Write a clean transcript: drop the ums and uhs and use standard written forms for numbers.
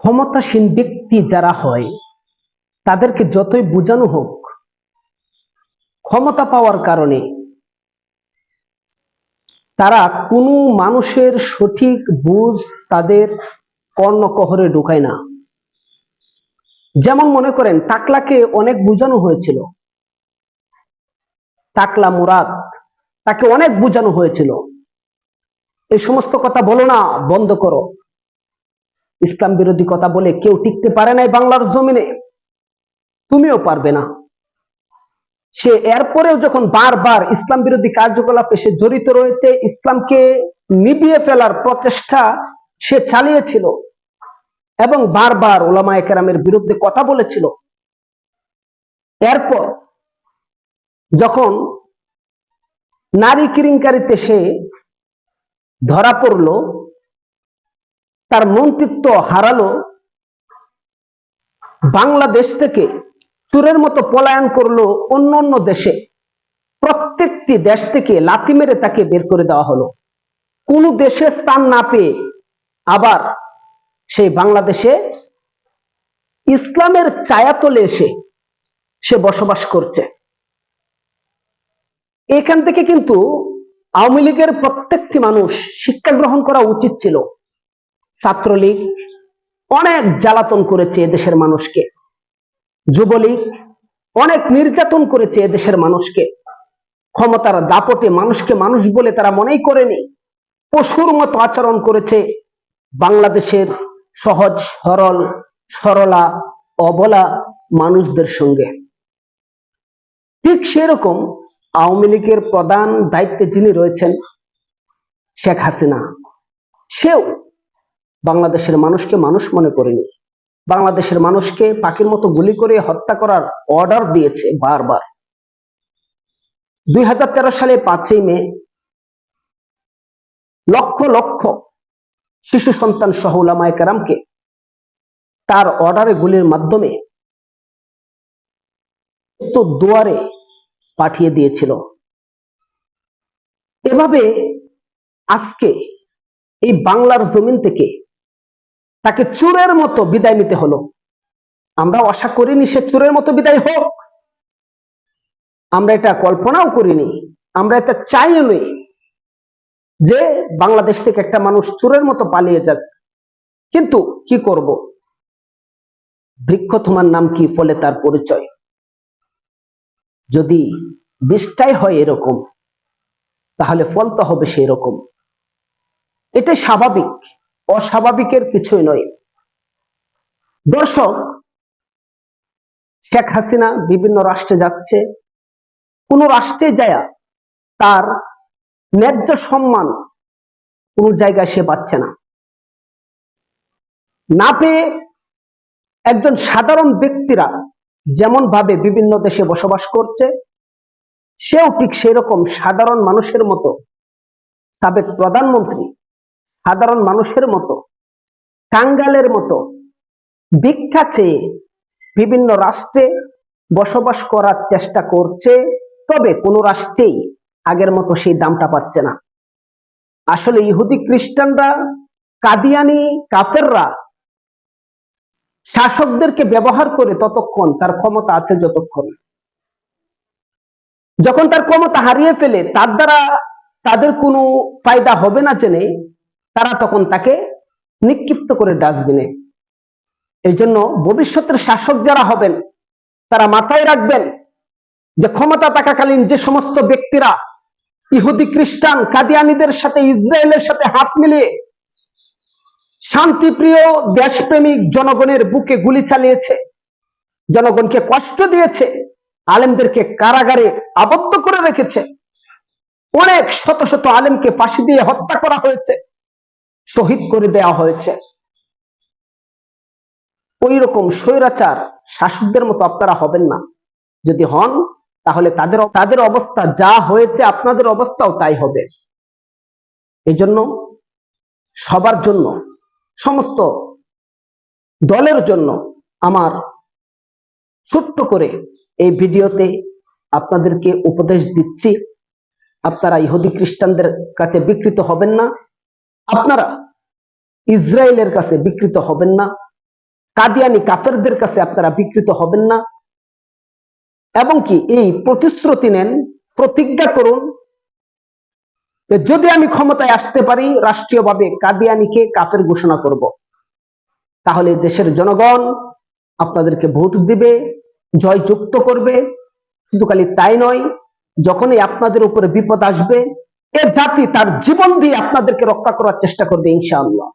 ক্ষমতাসীন ব্যক্তি যারা হয় তাদেরকে যতই বোঝানো হোক, ক্ষমতা পাওয়ার কারণে তারা কোনো মানুষের সঠিক বুঝ তাদের কর্ণকহরে ঢুকায় না। যেমন মনে করেন, টাকলাকে অনেক বোঝানো হয়েছিল, টাকলা মুরাদ, তাকে অনেক বোঝানো হয়েছিল এই সমস্ত কথা বলো না, বন্ধ করো। ইসলাম বিরোধী কথা বলে কেউ টিকতে পারে নাই বাংলার জমিনে, তুমিও পারবে না। সে এরপরেও যখন বারবার ইসলাম বিরোধী কার্যকলাপে সে জড়িত রয়েছে, ইসলামকে নিভিয়ে ফেলার প্রচেষ্টা সে চালিয়েছিল এবং বারবার উলামায়ে কেরামের বিরুদ্ধে কথা বলেছিল। এরপর যখন নারী কেলেঙ্কারিতে সে ধরা পড়ল, তার মন্ত্রিত্ব হারালো, বাংলাদেশ থেকে চোরের মতো পলায়ন করলো অন্য অন্য দেশে, প্রত্যেকটি দেশ থেকে লাথি মেরে তাকে বের করে দেওয়া হলো। কোন দেশে স্থান না পেয়ে আবার সেই বাংলাদেশে ইসলামের ছায়াতলে এসে সে বসবাস করছে। এখান থেকে কিন্তু আওয়ামী লীগের প্রত্যেকটি মানুষ শিক্ষা গ্রহণ করা উচিত ছিল। ছাত্রলীগ অনেক জ্বালাতন করেছে এদেশের মানুষকে, যুবলীগ অনেক নির্যাতন করেছে এদেশের মানুষকে, ক্ষমতার দাপটে মানুষকে মানুষ বলে তারা মনেই করেনি, পশুর মতো আচরণ করেছে বাংলাদেশের সহজ সরল সরলা অবলা মানুষদের সঙ্গে। ঠিক সেরকম আওয়ামী লীগের প্রধান দায়িত্বে যিনি রয়েছেন শেখ হাসিনা, সেও বাংলাদেশের মানুষকে মানুষ মনে করেনি, বাংলাদেশের মানুষকে পাখির মতো গুলি করে হত্যা করার অর্ডার দিয়েছে বারবার। 2013 সালে 5ই মে লক্ষ লক্ষ শিশু সন্তান সহ উলামায়ে কেরামকে তার অর্ডারে গুলির মাধ্যমে তো দুয়ারে পাঠিয়ে দিয়েছিল। এভাবে আজকে এই বাংলার জমিন থেকে তাকে চোরের মতো বিদায় নিতে হলো। আমরা আশা করিনি সে চোরের মতো বিদায় হোক, আমরা এটা কল্পনাও করিনি, আমরা এটা চাইও নি যে বাংলাদেশ থেকে একটা মানুষ চোরের মতো পালিয়ে যাক। কিন্তু কি করব, বৃক্ষ তোমার নাম কি, ফলে তার পরিচয়। যদি বীজটাই হয় এরকম, তাহলে ফল তো হবে সেই রকম। এটাই স্বাভাবিক, অস্বাভাবিকের কিছুই নয়। দর্শক, শেখ হাসিনা বিভিন্ন রাষ্ট্রে যাচ্ছে, কোন রাষ্ট্রে যায় তার ন্যায্য সম্মান কোন জায়গায় সে পাচ্ছে না। না পেয়ে একজন সাধারণ ব্যক্তিরা যেমন ভাবে বিভিন্ন দেশে বসবাস করছে, সেও ঠিক সেরকম সাধারণ মানুষের মতো, সাবেক প্রধানমন্ত্রী সাধারণ মানুষের মতো, কাঙ্গালের মতো ভিক্ষা চেয়ে বিভিন্ন রাষ্ট্রে বসবাস করার চেষ্টা করছে। তবে কোন রাষ্ট্রেই আগের মতো সেই দামটা পাচ্ছে না। আসলে ইহুদি খ্রিস্টানরা, কাদিয়ানি কাফেররা শাসকদেরকে ব্যবহার করে ততক্ষণ, তার ক্ষমতা আছে যতক্ষণ, যখন তার ক্ষমতা হারিয়ে ফেলে, তার দ্বারা তাদের কোনো ফায়দা হবে না জেনে তারা তখন তাকে নিক্ষিপ্ত করে ডাস্টবিনে। এই জন্য ভবিষ্যতের শাসক যারা হবেন তারা মাথায় রাখবেন যে ক্ষমতা থাকাকালীন যে সমস্ত ব্যক্তিরা ইহুদি খ্রিস্টান কাদিয়ানিদের সাথে, ইসরায়েলের সাথে হাত মিলিয়ে শান্তিপ্রিয় দেশপ্রেমিক জনগণের বুকে গুলি চালিয়েছে, জনগণকে কষ্ট দিয়েছে, আলেমদেরকে কারাগারে আবদ্ধ করে রেখেছে, অনেক শত শত আলেমকে ফাঁসি দিয়ে হত্যা করা হয়েছে, শহীদ করে দেওয়া হয়েছে, ওই রকম স্বৈরাচার শাসকদের মতো আপনারা হবেন না। যদি হন তাহলে তাদের অবস্থা যা হয়েছে আপনাদের অবস্থাও তাই হবে। এজন্য সবার জন্য, সমস্ত দলের জন্য আমার ছোট্ট করে এই ভিডিওতে আপনাদেরকে উপদেশ দিচ্ছি, আপনারা ইহুদি খ্রিস্টানদের কাছে বিকৃত হবেন না, আপনারা ইসরায়েলের কাছে বিকৃত হবেন না, কাদিয়ানি কাফেরদের কাছে আপনারা বিকৃত হবেন না, এবং কি এই প্রতিশ্রুতি নেন, প্রতিজ্ঞা করুন যে যদি আমি ক্ষমতায় আসতে পারি রাষ্ট্রীয়ভাবে কাদিয়ানিকে কাফের ঘোষণা করব, তাহলে দেশের জনগণ আপনাদেরকে ভোট দিবে, জয়যুক্ত করবে। শুধু খালি তাই নয়, যখনই আপনাদের উপরে বিপদ আসবে এ জাতি তার জীবন দিয়ে আপনাদেরকে রক্ষা করার চেষ্টা করবে ইনশাআল্লাহ।